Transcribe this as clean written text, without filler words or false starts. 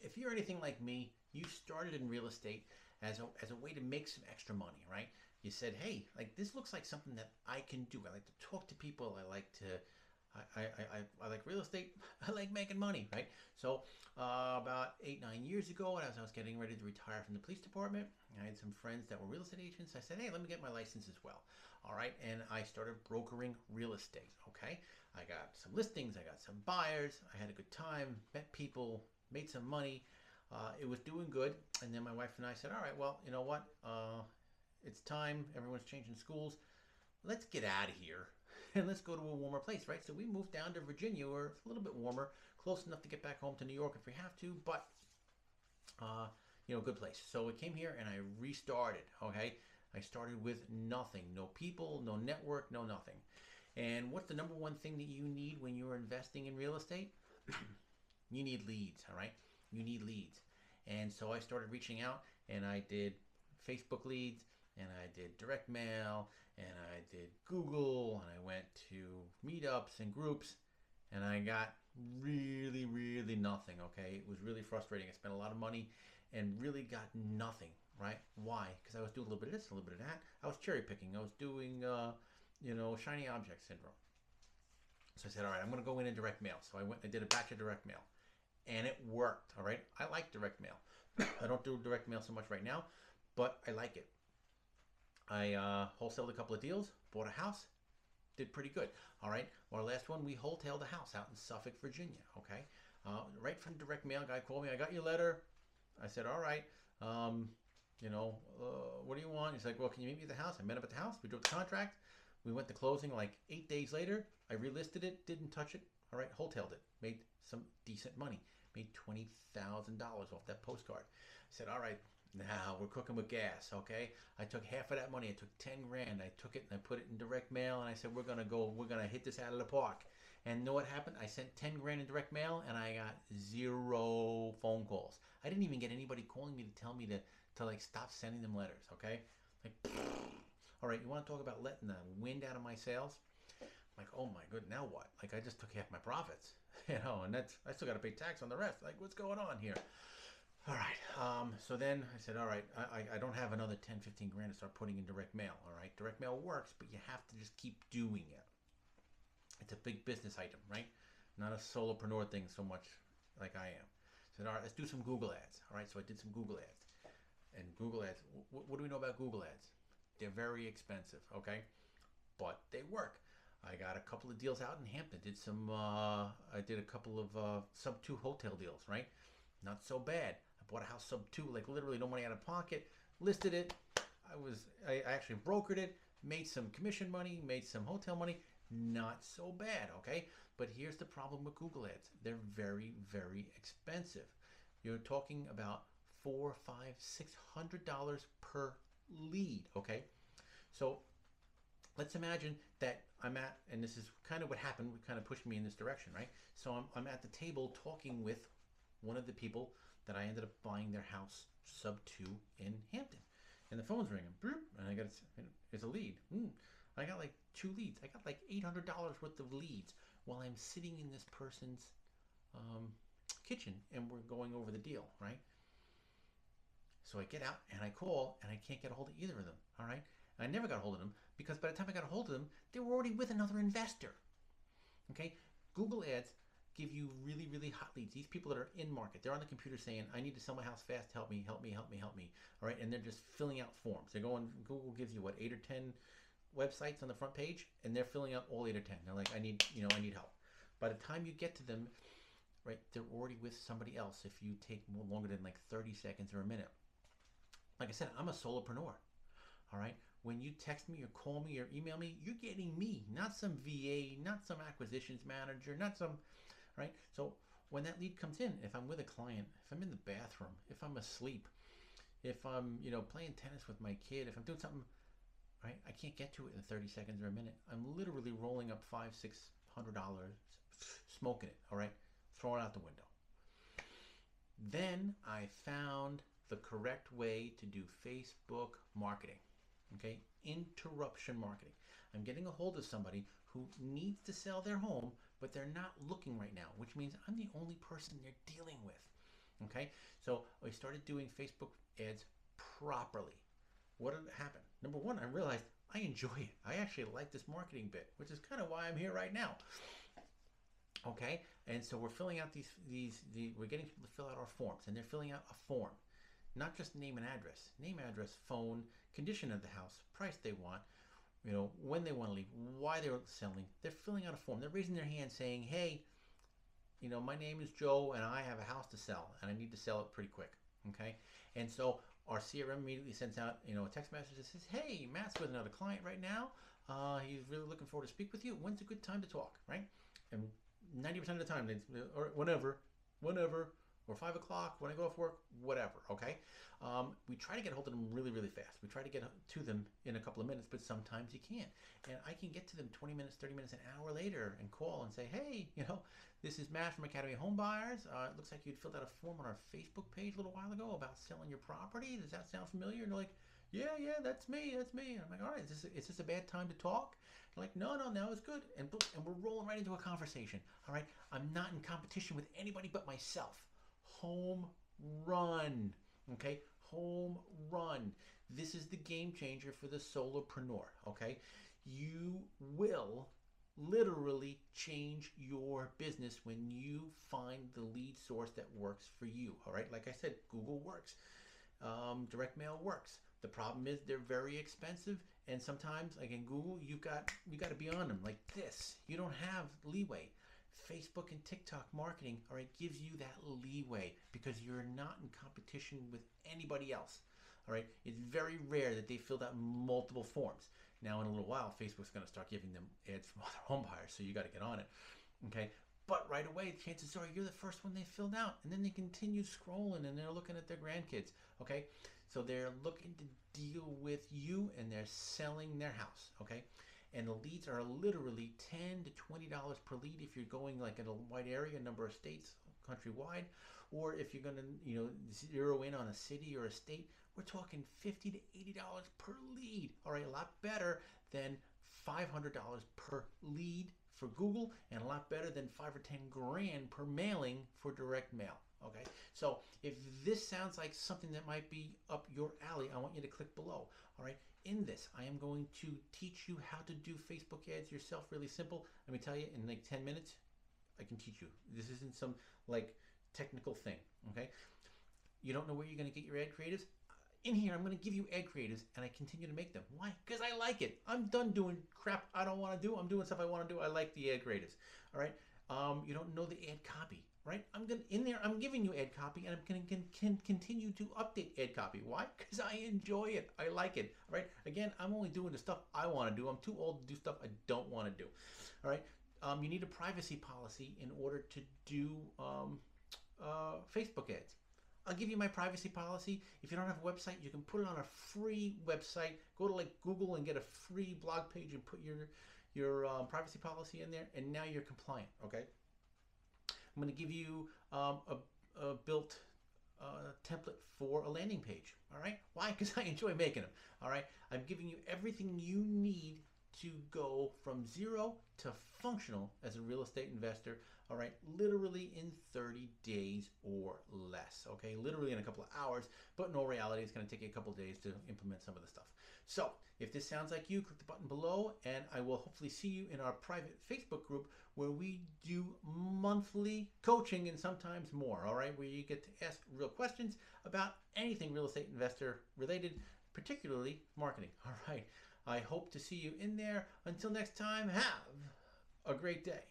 If you're anything like me, you started in real estate as a way to make some extra money, right? You said, hey, like this looks like something that I can do. I like to talk to people. I like to, I like real estate. I like making money, right? So about 8, 9 years ago, as I was getting ready to retire from the police department, I had some friends that were real estate agents. I said, hey, let me get my license as well. All right, and I started brokering real estate. Okay, I got some listings, I got some buyers, I had a good time, met people, made some money. It was doing good, and then my wife and I said, all right, well, you know what? It's time. Everyone's changing schools. Let's get out of here and let's go to a warmer place, right? So we moved down to Virginia, where it's a little bit warmer, close enough to get back home to New York if we have to, but uh, good place. So we came here and I restarted. Okay, I started with nothing, no people, no network, no nothing. And what's the number one thing that you need when you're investing in real estate? You need leads, all right? You need leads. And so I started reaching out and I did Facebook leads and I did direct mail and I did Google and I went to meetups and groups and I got really, really nothing, okay? It was really frustrating. I spent a lot of money and really got nothing, right? Why? Because I was doing a little bit of this, a little bit of that. I was cherry picking. I was doing, shiny object syndrome. So I said, all right, I'm going to go in and direct mail. So I went and did a batch of direct mail and it worked. All right, I like direct mail. I don't do direct mail so much right now, but I like it. I wholesaled a couple of deals, bought a house, did pretty good. All right, our last one we wholesaled a house out in Suffolk, Virginia. Okay, right from direct mail, guy called me. I got your letter. I said, all right. Um, what do you want? He's like, well, can you meet me at the house? I met him at the house. We drove the contract. We went to closing like 8 days later. I relisted it, didn't touch it. All right, wholetailed it, made some decent money, made $20,000 off that postcard. I said, all right, now we're cooking with gas, okay? I took half of that money. I took 10 grand. I took it and I put it in direct mail and I said, we're gonna hit this out of the park. And know what happened? I sent 10 grand in direct mail and I got zero phone calls. I didn't even get anybody calling me to tell me to like stop sending them letters, okay? Like, all right, you want to talk about letting the wind out of my sails? I'm like, oh my good, now what? Like I just took half my profits, and that's I still got to pay tax on the rest. Like what's going on here? All right. So then I said, all right, I don't have another 10, 15 grand to start putting in direct mail. All right, direct mail works, but you have to just keep doing it. It's a big business item, right? Not a solopreneur thing so much like I am. I said, all right, let's do some Google ads. All right, so I did some Google ads. And Google ads, what do we know about Google ads? They're very expensive, okay? But they work. I got a couple of deals out in Hampton. I did a couple of sub two hotel deals, right? Not so bad. I bought a house sub two, like literally no money out of pocket. Listed it. I actually brokered it. Made some commission money. Made some hotel money. Not so bad, okay? But here's the problem with Google ads. They're very, very expensive. You're talking about four, five, $600 per lead, okay? So let's imagine that I'm at, and this is kind of what happened, what kind of pushed me in this direction, right? So I'm at the table talking with one of the people that I ended up buying their house sub two in Hampton. And the phone's ringing, and I got it's a lead. I got like two leads. I got like $800 worth of leads while I'm sitting in this person's um, kitchen and we're going over the deal, right? So I get out and I call and I can't get a hold of either of them. All right. And I never got a hold of them because by the time I got a hold of them, they were already with another investor. Okay. Google ads give you really, really hot leads. These people that are in market, they're on the computer saying, I need to sell my house fast. Help me, help me, help me, help me. All right. And they're just filling out forms. They're going, Google gives you what, 8 or 10 websites on the front page and they're filling out all 8 or 10. They're like, I need help. By the time you get to them, right, they're already with somebody else if you take more longer than like 30 seconds or a minute. Like I said, I'm a solopreneur. All right. When you text me or call me or email me, you're getting me, not some VA, not some acquisitions manager, not some, right? So when that lead comes in, if I'm with a client, if I'm in the bathroom, if I'm asleep, if I'm, playing tennis with my kid, if I'm doing something, right, I can't get to it in 30 seconds or a minute. I'm literally rolling up $500, $600, smoking it, all right, throwing it out the window. Then I found the correct way to do Facebook marketing. Okay, interruption marketing. I'm getting a hold of somebody who needs to sell their home, but they're not looking right now, which means I'm the only person they're dealing with. Okay, so I started doing Facebook ads properly. What did happen? Number one, I realized I enjoy it. I actually like this marketing bit, which is kind of why I'm here right now. Okay, and so we're filling out we're getting people to fill out our forms, and they're filling out a form, not just name, address, phone, condition of the house, price they want, when they want to leave, why they're selling. They're filling out a form. They're raising their hand saying, hey, my name is Joe and I have a house to sell and I need to sell it pretty quick. Okay. And so our CRM immediately sends out, a text message that says, hey, Matt's with another client right now. He's really looking forward to speak with you. When's a good time to talk? Right. And 90% of the time, or whenever, or 5 o'clock when I go off work, whatever. Okay. We try to get a hold of them really, really fast. We try to get to them in a couple of minutes, but sometimes you can't. And I can get to them 20 minutes, 30 minutes, an hour later and call and say, hey, this is Matt from Academy Home Buyers. It looks like you'd filled out a form on our Facebook page a little while ago about selling your property. Does that sound familiar? And they're like, yeah, that's me. And I'm like, all right, is this a bad time to talk? They're like, no, it's good. And we're rolling right into a conversation. All right, I'm not in competition with anybody but myself. Home run. Okay, home run. This is the game changer for the solopreneur. Okay, you will literally change your business when you find the lead source that works for you. All right, like I said, Google works, direct mail works. The problem is they're very expensive, and sometimes, like in Google, you got to be on them like this. You don't have leeway. Facebook and TikTok marketing, all right, gives you that leeway because you're not in competition with anybody else. All right, it's very rare that they filled out multiple forms. Now, in a little while, Facebook's going to start giving them ads from other home buyers, so you got to get on it. Okay, but right away, chances are you're the first one they filled out, and then they continue scrolling and they're looking at their grandkids. Okay, so they're looking to deal with you, and they're selling their house. Okay. And the leads are literally $10 to $20 per lead if you're going like in a wide area, a number of states, countrywide, or if you're going to zero in on a city or a state, we're talking $50 to $80 per lead. All right, a lot better than $500 per lead for Google, and a lot better than 5 or 10 grand per mailing for direct mail. Okay, so if this sounds like something that might be up your alley, I want you to click below. All right. In this, I am going to teach you how to do Facebook ads yourself, really simple. Let me tell you, in like 10 minutes, I can teach you. This isn't some like technical thing, okay? You don't know where you're going to get your ad creatives? In here, I'm going to give you ad creatives, and I continue to make them. Why? Because I like it. I'm done doing crap I don't want to do. I'm doing stuff I want to do. I like the ad creatives, all right? You don't know the ad copy, right? I'm giving you ad copy, and I'm going to continue to update ad copy. Why? Because I enjoy it. I like it. All right. Again, I'm only doing the stuff I want to do. I'm too old to do stuff I don't want to do. All right. You need a privacy policy in order to do Facebook ads. I'll give you my privacy policy. If you don't have a website, you can put it on a free website. Go to like Google and get a free blog page and put your privacy policy in there, and now you're compliant. Okay. I'm going to give you a built template for a landing page. All right. Why? Because I enjoy making them. All right. I'm giving you everything you need to go from zero to functional as a real estate investor. All right, literally in 30 days or less. Okay, literally in a couple of hours, but in all reality, it's going to take you a couple of days to implement some of the stuff. So if this sounds like you, click the button below, and I will hopefully see you in our private Facebook group where we do monthly coaching and sometimes more. All right, where you get to ask real questions about anything real estate investor related, particularly marketing. All right, I hope to see you in there. Until next time, have a great day.